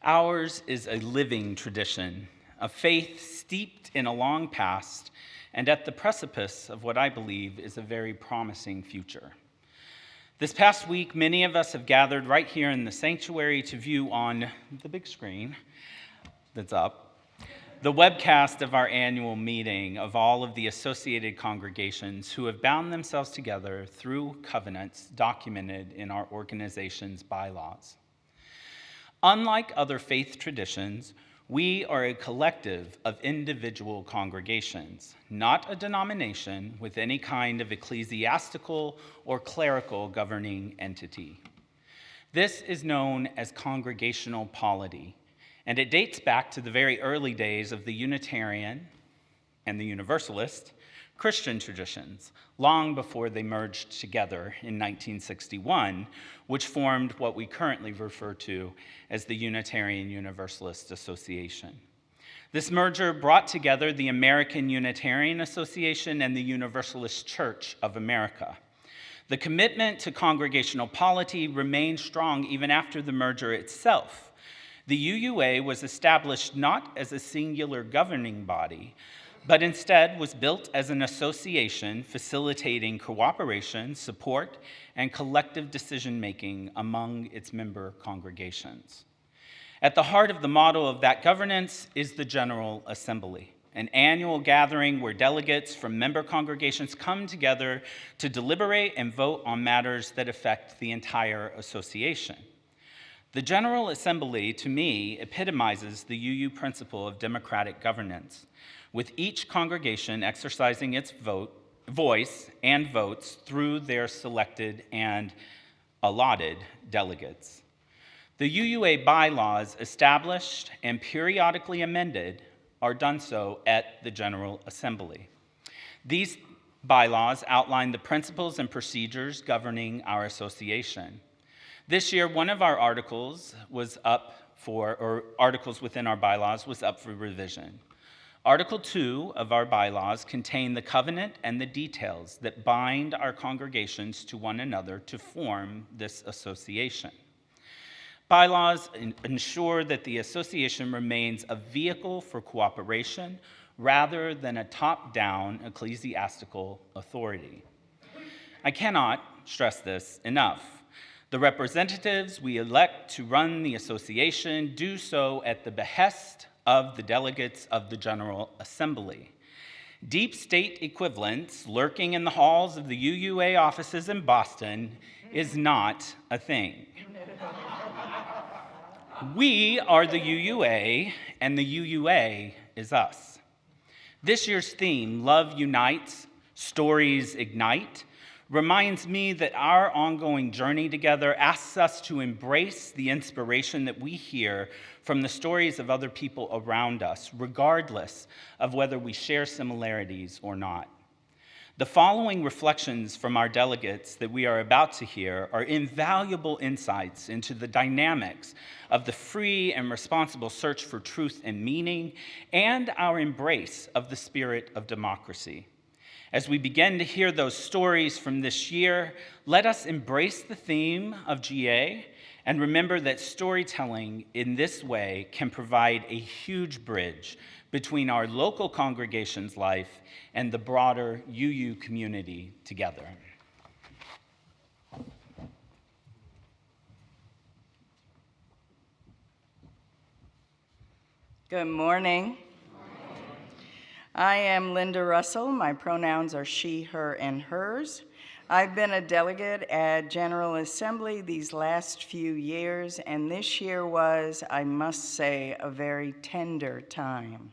Ours is a living tradition, a faith steeped in a long past and at the precipice of what I believe is a very promising future. This past week, many of us have gathered right here in the sanctuary to view on the big screen that's up the webcast of our annual meeting of all of the associated congregations who have bound themselves together through covenants documented in our organization's bylaws. Unlike other faith traditions, we are a collective of individual congregations, not a denomination with any kind of ecclesiastical or clerical governing entity. This is known as congregational polity, and it dates back to the very early days of the Unitarian and the Universalist Christian traditions, long before they merged together in 1961, which formed what we currently refer to as the Unitarian Universalist Association. This merger brought together the American Unitarian Association and the Universalist Church of America. The commitment to congregational polity remained strong even after the merger itself. The UUA was established not as a singular governing body, but instead was built as an association facilitating cooperation, support, and collective decision-making among its member congregations. At the heart of the model of that governance is the General Assembly, an annual gathering where delegates from member congregations come together to deliberate and vote on matters that affect the entire association. The General Assembly, to me, epitomizes the UU principle of democratic governance, with each congregation exercising its voice and votes through their selected and allotted delegates. The UUA bylaws established and periodically amended are done so at the General Assembly. These bylaws outline the principles and procedures governing our association. This year, one of our articles articles within our bylaws was up for revision. Article 2 of our bylaws contain the covenant and the details that bind our congregations to one another to form this association. Bylaws ensure that the association remains a vehicle for cooperation rather than a top-down ecclesiastical authority. I cannot stress this enough. The representatives we elect to run the association do so at the behest of the delegates of the General Assembly. Deep state equivalents lurking in the halls of the UUA offices in Boston is not a thing. We are the UUA, and the UUA is us. This year's theme, Love Unites, Stories Ignite, reminds me that our ongoing journey together asks us to embrace the inspiration that we hear from the stories of other people around us, regardless of whether we share similarities or not. The following reflections from our delegates that we are about to hear are invaluable insights into the dynamics of the free and responsible search for truth and meaning, and our embrace of the spirit of democracy. As we begin to hear those stories from this year, let us embrace the theme of GA and remember that storytelling in this way can provide a huge bridge between our local congregation's life and the broader UU community together. Good morning. I am Linda Russell. My pronouns are she, her, and hers. I've been a delegate at General Assembly these last few years, and this year was, I must say, a very tender time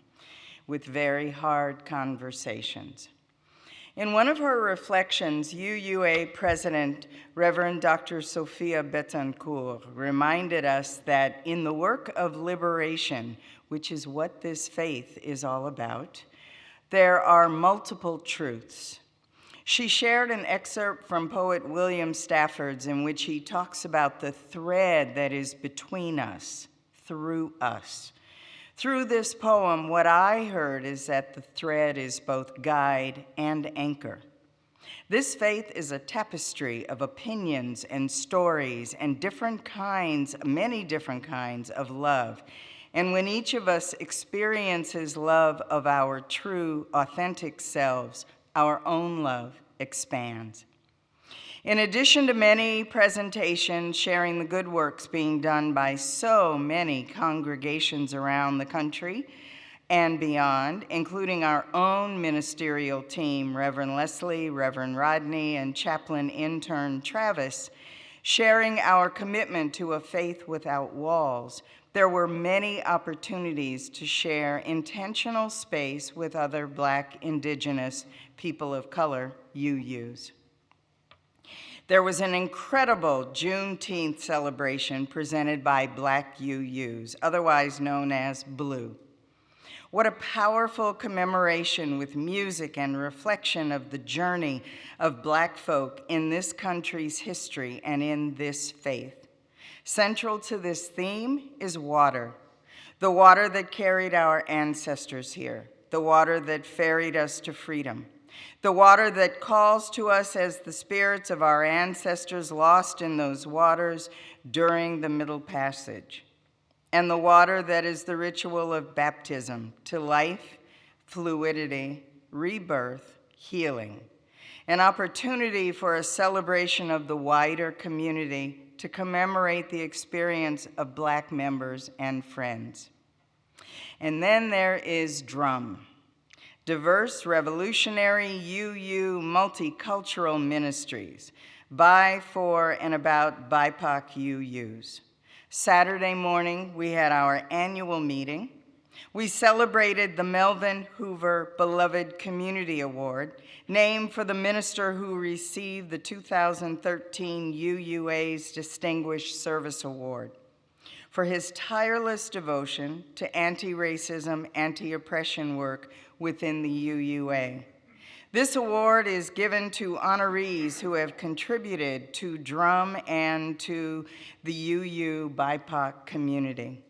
with very hard conversations. In one of her reflections, UUA President Reverend Dr. Sophia Betancourt reminded us that in the work of liberation, which is what this faith is all about, there are multiple truths. She shared an excerpt from poet William Stafford's in which he talks about the thread that is between us, through us. Through this poem, what I heard is that the thread is both guide and anchor. This faith is a tapestry of opinions and stories and many different kinds of love. And when each of us experiences love of our true, authentic selves, our own love expands. In addition to many presentations sharing the good works being done by so many congregations around the country and beyond, including our own ministerial team, Reverend Leslie, Reverend Rodney, and chaplain intern Travis, sharing our commitment to a faith without walls, there were many opportunities to share intentional space with other Black, Indigenous, people of color, UUs. There was an incredible Juneteenth celebration presented by Black UUs, otherwise known as Blue. What a powerful commemoration with music and reflection of the journey of Black folk in this country's history and in this faith. Central to this theme is water, the water that carried our ancestors here, the water that ferried us to freedom, the water that calls to us as the spirits of our ancestors lost in those waters during the Middle Passage, and the water that is the ritual of baptism to life, fluidity, rebirth, healing, an opportunity for a celebration of the wider community to commemorate the experience of Black members and friends. And then there is DRUM, Diverse Revolutionary UU Multicultural Ministries, by, for, and about BIPOC UUs. Saturday morning, we had our annual meeting. We celebrated the Melvin Hoover Beloved Community Award, named for the minister who received the 2013 UUA's Distinguished Service Award for his tireless devotion to anti-racism, anti-oppression work within the UUA. This award is given to honorees who have contributed to DRUM and to the UU BIPOC community.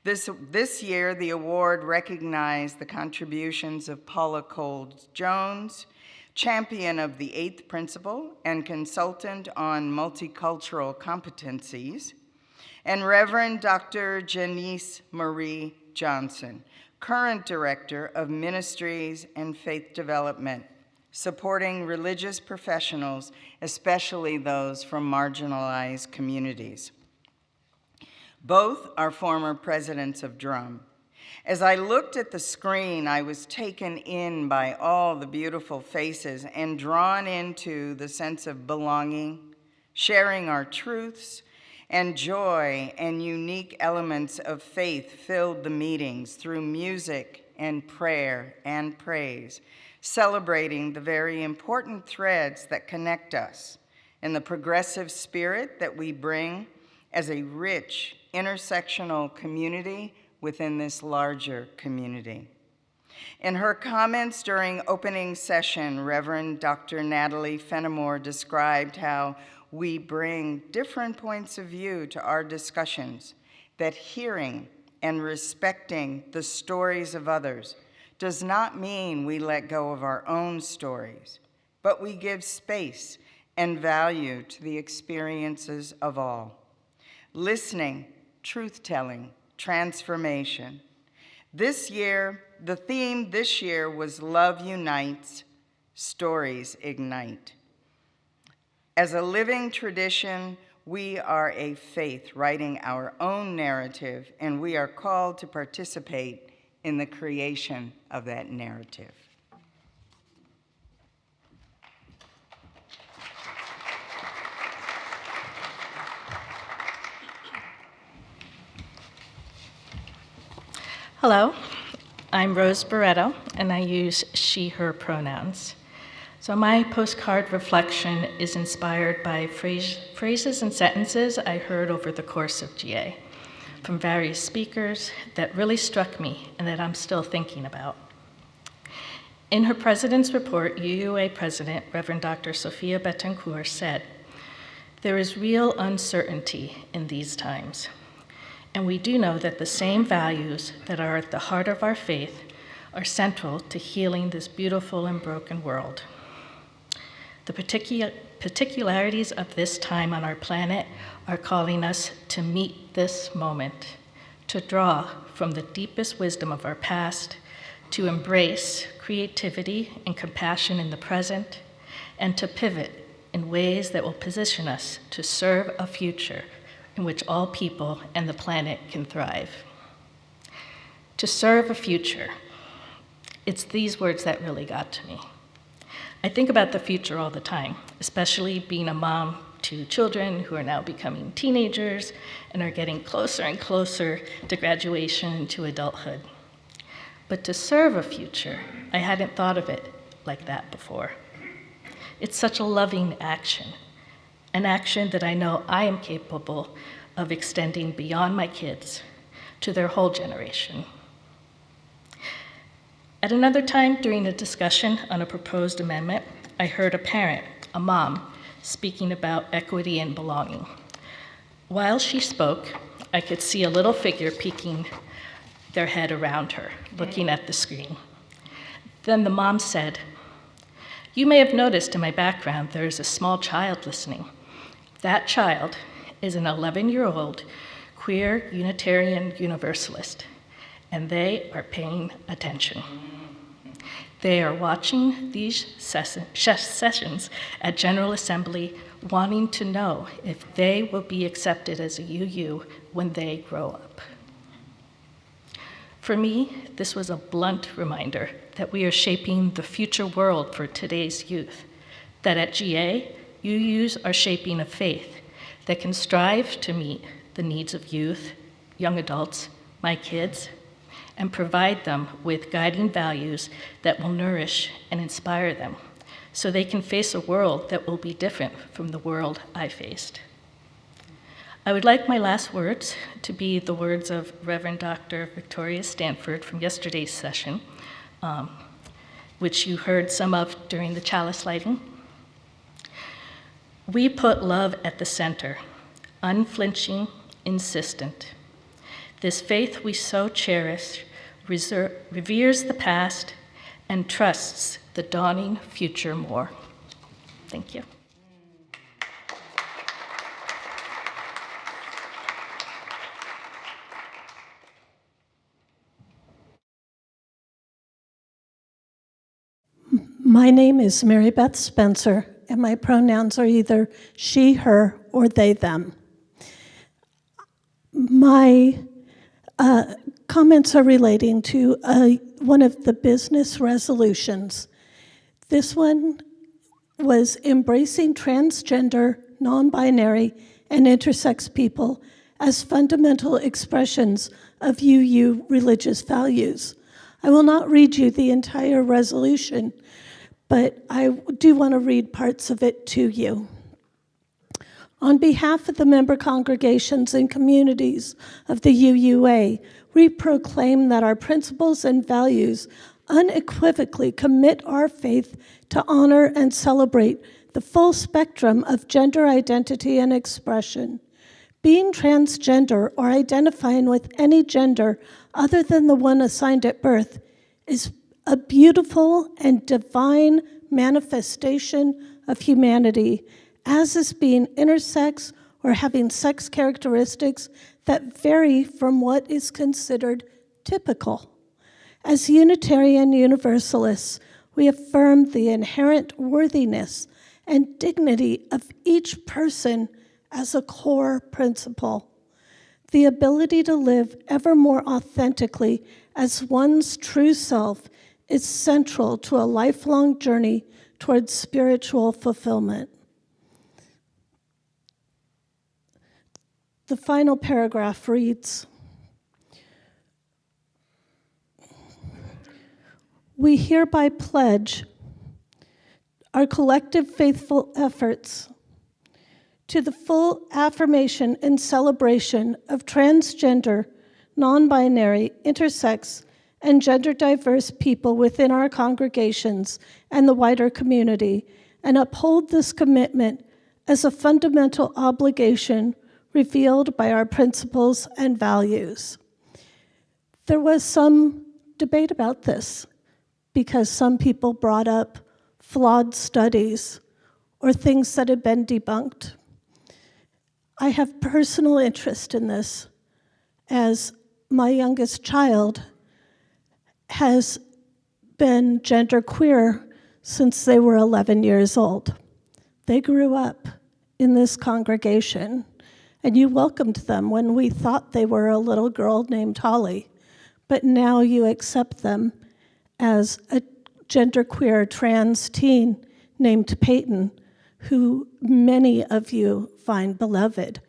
This year, the award recognized the contributions of Paula Coles-Jones, champion of the 8th Principle and consultant on multicultural competencies, and Reverend Dr. Janice Marie Johnson, current Director of Ministries and Faith Development, supporting religious professionals, especially those from marginalized communities. Both are former presidents of DRUM. As I looked at the screen, I was taken in by all the beautiful faces and drawn into the sense of belonging, sharing our truths, and joy and unique elements of faith filled the meetings through music and prayer and praise, celebrating the very important threads that connect us and the progressive spirit that we bring as a rich intersectional community within this larger community. In her comments during opening session, Reverend Dr. Natalie Fenimore described how we bring different points of view to our discussions, that hearing and respecting the stories of others does not mean we let go of our own stories, but we give space and value to the experiences of all. Listening, truth-telling, transformation. This year, the theme this year was Love Unites, Stories Ignite. As a living tradition, we are a faith writing our own narrative, and we are called to participate in the creation of that narrative. Hello, I'm Rose Barretto, and I use she, her pronouns. So my postcard reflection is inspired by phrases and sentences I heard over the course of GA from various speakers that really struck me and that I'm still thinking about. In her President's Report, UUA President Reverend Dr. Sophia Betancourt said, "There is real uncertainty in these times, and we do know that the same values that are at the heart of our faith are central to healing this beautiful and broken world. The particularities of this time on our planet are calling us to meet this moment, to draw from the deepest wisdom of our past, to embrace creativity and compassion in the present, and to pivot in ways that will position us to serve a future in which all people and the planet can thrive. To serve a future, it's these words that really got to me. I think about the future all the time, especially being a mom to children who are now becoming teenagers and are getting closer and closer to graduation and to adulthood. But to serve a future, I hadn't thought of it like that before. It's such a loving action, an action that I know I am capable of extending beyond my kids to their whole generation. At another time during a discussion on a proposed amendment, I heard a parent, a mom, speaking about equity and belonging. While she spoke, I could see a little figure peeking their head around her, looking at the screen. Then the mom said, "You may have noticed in my background there is a small child listening. That child is an 11-year-old queer Unitarian Universalist, and they are paying attention. They are watching these sessions at General Assembly, wanting to know if they will be accepted as a UU when they grow up." For me, this was a blunt reminder that we are shaping the future world for today's youth, that at GA, UUs are shaping a faith that can strive to meet the needs of youth, young adults, my kids, and provide them with guiding values that will nourish and inspire them so they can face a world that will be different from the world I faced. I would like my last words to be the words of Reverend Dr. Victoria Stanford from yesterday's session, which you heard some of during the chalice lighting. We put love at the center, unflinching, insistent. This faith we so cherish reveres the past and trusts the dawning future more. Thank you. My name is Mary Beth Spencer, and my pronouns are either she, her, or they, them. My comments are relating to one of the business resolutions. This one was embracing transgender, non-binary, and intersex people as fundamental expressions of UU religious values. I will not read you the entire resolution, but I do want to read parts of it to you. On behalf of the member congregations and communities of the UUA, we proclaim that our principles and values unequivocally commit our faith to honor and celebrate the full spectrum of gender identity and expression. Being transgender or identifying with any gender other than the one assigned at birth is a beautiful and divine manifestation of humanity, as is being intersex or having sex characteristics that vary from what is considered typical. As Unitarian Universalists, we affirm the inherent worthiness and dignity of each person as a core principle. The ability to live ever more authentically as one's true self is central to a lifelong journey towards spiritual fulfillment. The final paragraph reads, "We hereby pledge our collective faithful efforts to the full affirmation and celebration of transgender, non-binary, intersex, and gender-diverse people within our congregations and the wider community, and uphold this commitment as a fundamental obligation revealed by our principles and values." There was some debate about this because some people brought up flawed studies or things that have been debunked. I have personal interest in this, as my youngest child has been genderqueer since they were 11 years old. They grew up in this congregation, and you welcomed them when we thought they were a little girl named Holly, but now you accept them as a genderqueer trans teen named Peyton, who many of you find beloved.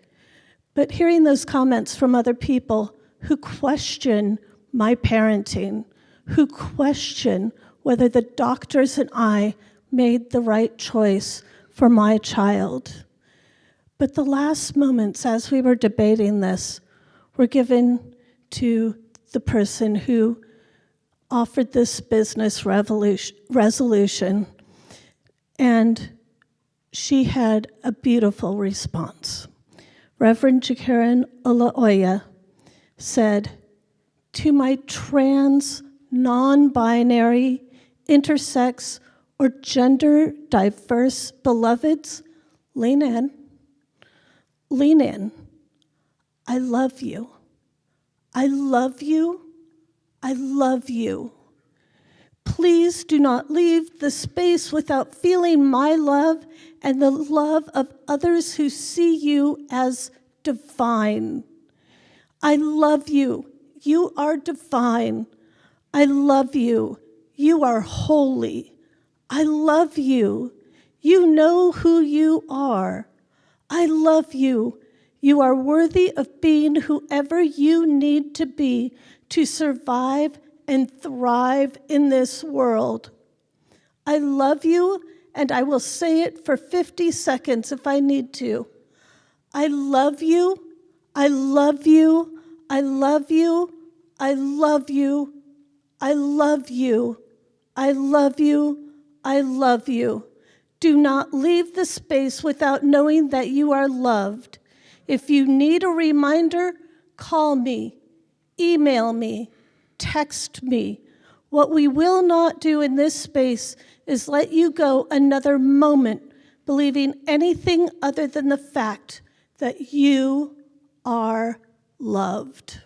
But hearing those comments from other people who question my parenting, who question whether the doctors and I made the right choice for my child. But the last moments as we were debating this were given to the person who offered this business resolution, and she had a beautiful response. Reverend Jakaran Olaoya said, "To my trans, non-binary, intersex, or gender diverse beloveds, lean in. Lean in. I love you. I love you. I love you. Please do not leave the space without feeling my love and the love of others who see you as divine. I love you. You are divine. I love you. You are holy. I love you. You know who you are. I love you. You are worthy of being whoever you need to be to survive and thrive in this world. I love you, and I will say it for 50 seconds if I need to. I love you. I love you. I love you. I love you. I love you. I love you. I love you. Do not leave the space without knowing that you are loved. If you need a reminder, call me, email me, text me. What we will not do in this space is let you go another moment believing anything other than the fact that you are loved."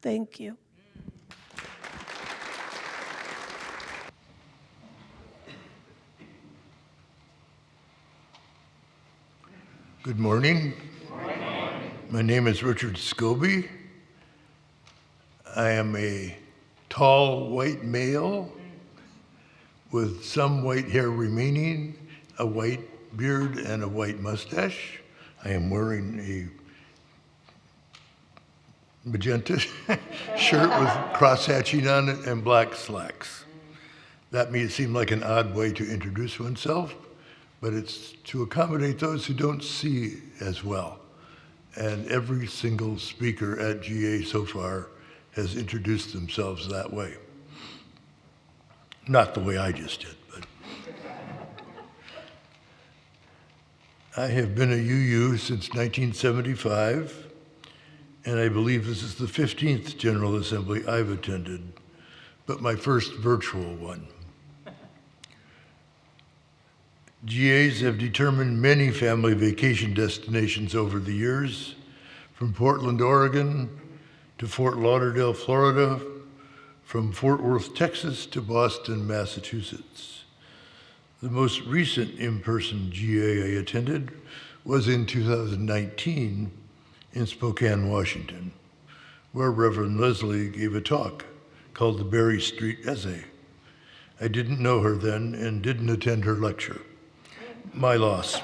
Thank you. Good morning. My name is Richard Scobie. I am a tall white male with some white hair remaining, a white beard, and a white mustache. I am wearing a magenta shirt with cross-hatching on it and black slacks. That may seem like an odd way to introduce oneself, but it's to accommodate those who don't see as well. And every single speaker at GA so far has introduced themselves that way. Not the way I just did, but. I have been a UU since 1975, and I believe this is the 15th General Assembly I've attended, but my first virtual one. GAs have determined many family vacation destinations over the years, from Portland, Oregon, to Fort Lauderdale, Florida, from Fort Worth, Texas, to Boston, Massachusetts. The most recent in-person GA I attended was in 2019 in Spokane, Washington, where Reverend Leslie gave a talk called the Berry Street Essay. I didn't know her then and didn't attend her lecture. My loss.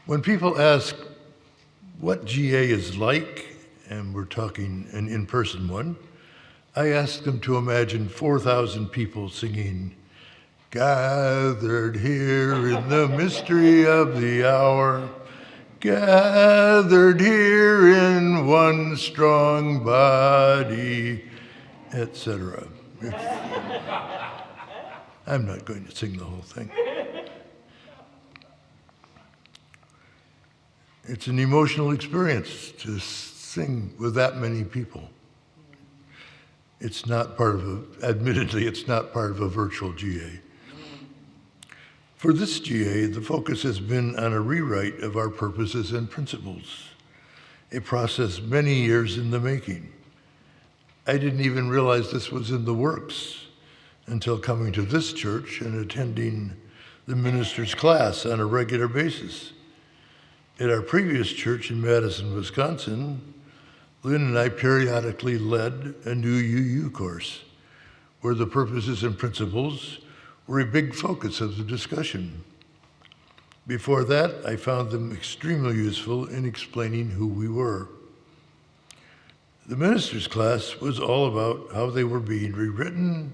When people ask what GA is like, and we're talking an in-person one, I ask them to imagine 4,000 people singing, "Gathered here in the mystery of the hour, gathered here in one strong body," etc. I'm not going to sing the whole thing. It's an emotional experience to sing with that many people. It's not part of admittedly, it's not part of a virtual GA. For this GA, the focus has been on a rewrite of our purposes and principles, a process many years in the making. I didn't even realize this was in the works until coming to this church and attending the minister's class on a regular basis. At our previous church in Madison, Wisconsin, Lynn and I periodically led a new UU course where the purposes and principles were a big focus of the discussion. Before that, I found them extremely useful in explaining who we were. The minister's class was all about how they were being rewritten,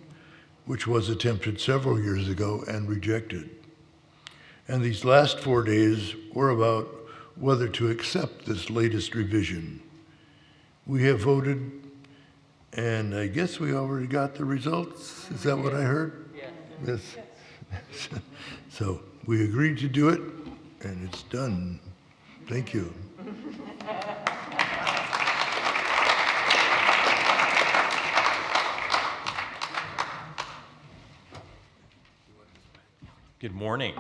which was attempted several years ago and rejected. And these last 4 days were about whether to accept this latest revision. We have voted, and I guess we already got the results. Is that what I heard? Yes. So we agreed to do it, and it's done. Thank you. Good morning.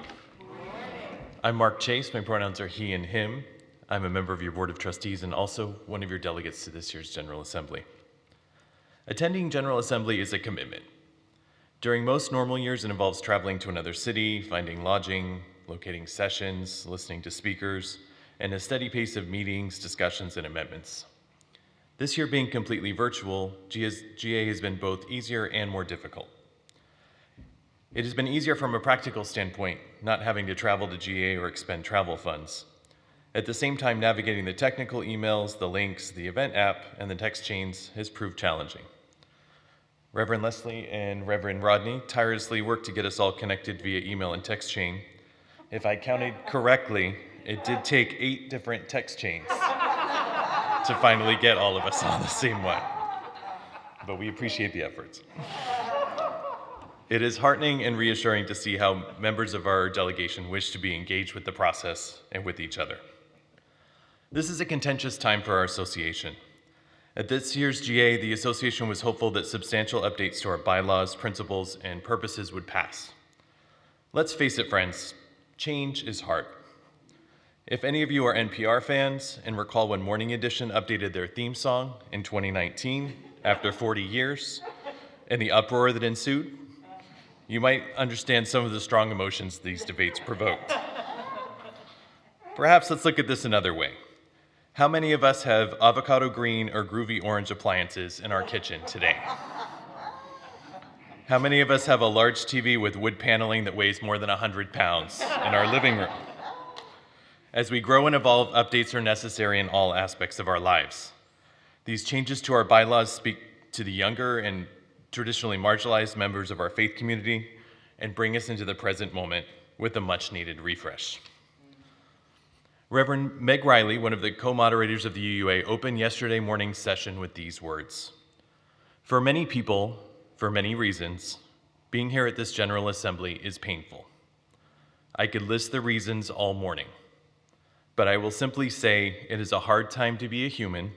I'm Mark Chase. My pronouns are he and him. I'm a member of your Board of Trustees and also one of your delegates to this year's General Assembly. Attending General Assembly is a commitment. During most normal years, it involves traveling to another city, finding lodging, locating sessions, listening to speakers, and a steady pace of meetings, discussions, and amendments. This year being completely virtual, GA has been both easier and more difficult. It has been easier from a practical standpoint, not having to travel to GA or expend travel funds. At the same time, navigating the technical emails, the links, the event app, and the text chains has proved challenging. Reverend Leslie and Reverend Rodney tirelessly worked to get us all connected via email and text chain. If I counted correctly, it did take 8 different text chains to finally get all of us on the same one. But we appreciate the efforts. It is heartening and reassuring to see how members of our delegation wish to be engaged with the process and with each other. This is a contentious time for our association. At this year's GA, the association was hopeful that substantial updates to our bylaws, principles, and purposes would pass. Let's face it, friends, change is hard. If any of you are NPR fans and recall when Morning Edition updated their theme song in 2019 after 40 years and the uproar that ensued, you might understand some of the strong emotions these debates provoked. Perhaps let's look at this another way. How many of us have avocado green or groovy orange appliances in our kitchen today? How many of us have a large TV with wood paneling that weighs more than 100 pounds in our living room? As we grow and evolve, updates are necessary in all aspects of our lives. These changes to our bylaws speak to the younger and traditionally marginalized members of our faith community and bring us into the present moment with a much-needed refresh. Reverend Meg Riley, one of the co-moderators of the UUA, opened yesterday morning's session with these words. For many people, for many reasons, being here at this General Assembly is painful. I could list the reasons all morning, but I will simply say it is a hard time to be a human,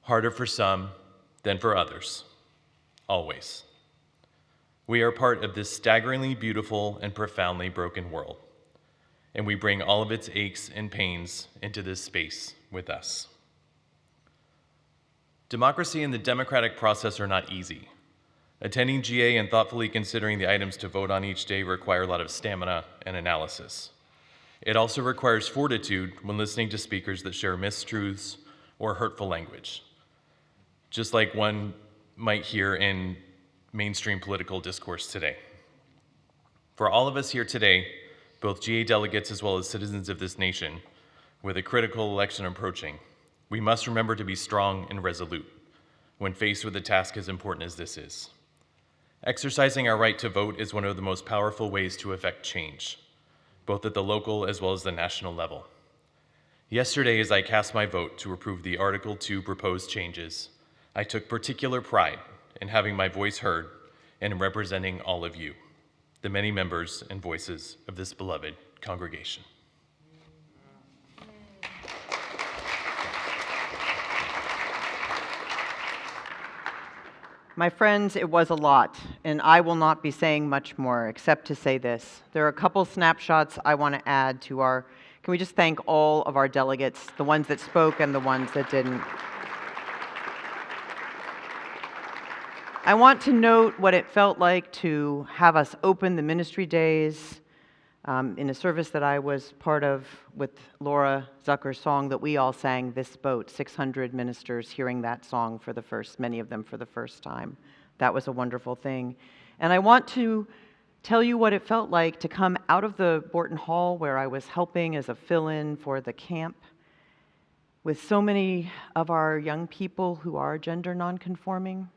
harder for some than for others. Always. We are part of this staggeringly beautiful and profoundly broken world, and we bring all of its aches and pains into this space with us. Democracy and the democratic process are not easy. Attending GA and thoughtfully considering the items to vote on each day require a lot of stamina and analysis. It also requires fortitude when listening to speakers that share mistruths or hurtful language, just like one might hear in mainstream political discourse today. For all of us here today, both GA delegates as well as citizens of this nation, with a critical election approaching, we must remember to be strong and resolute when faced with a task as important as this is. Exercising our right to vote is one of the most powerful ways to effect change, both at the local as well as the national level. Yesterday, as I cast my vote to approve the Article 2 proposed changes, I took particular pride in having my voice heard and in representing all of you, the many members and voices of this beloved congregation. My friends, it was a lot, and I will not be saying much more except to say this. There are a couple snapshots I want to add to our, can we just thank all of our delegates, the ones that spoke and the ones that didn't. I want to note what it felt like to have us open the ministry days in a service that I was part of with Laura Zucker's song that we all sang, This Boat, 600 ministers hearing that song for the first, many of them for the first time. That was a wonderful thing. And I want to tell you what it felt like to come out of the Borton Hall where I was helping as a fill-in for the camp with so many of our young people who are gender nonconforming,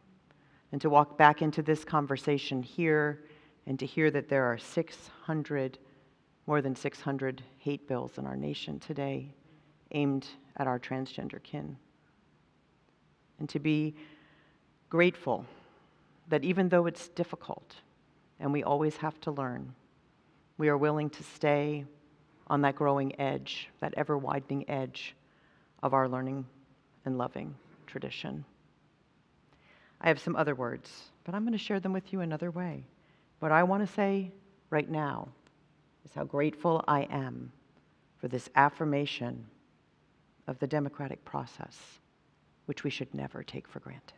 and to walk back into this conversation here and to hear that there are more than 600 hate bills in our nation today aimed at our transgender kin. And to be grateful that even though it's difficult and we always have to learn, we are willing to stay on that growing edge, that ever-widening edge of our learning and loving tradition. I have some other words, but I'm going to share them with you another way. What I want to say right now is how grateful I am for this affirmation of the democratic process, which we should never take for granted.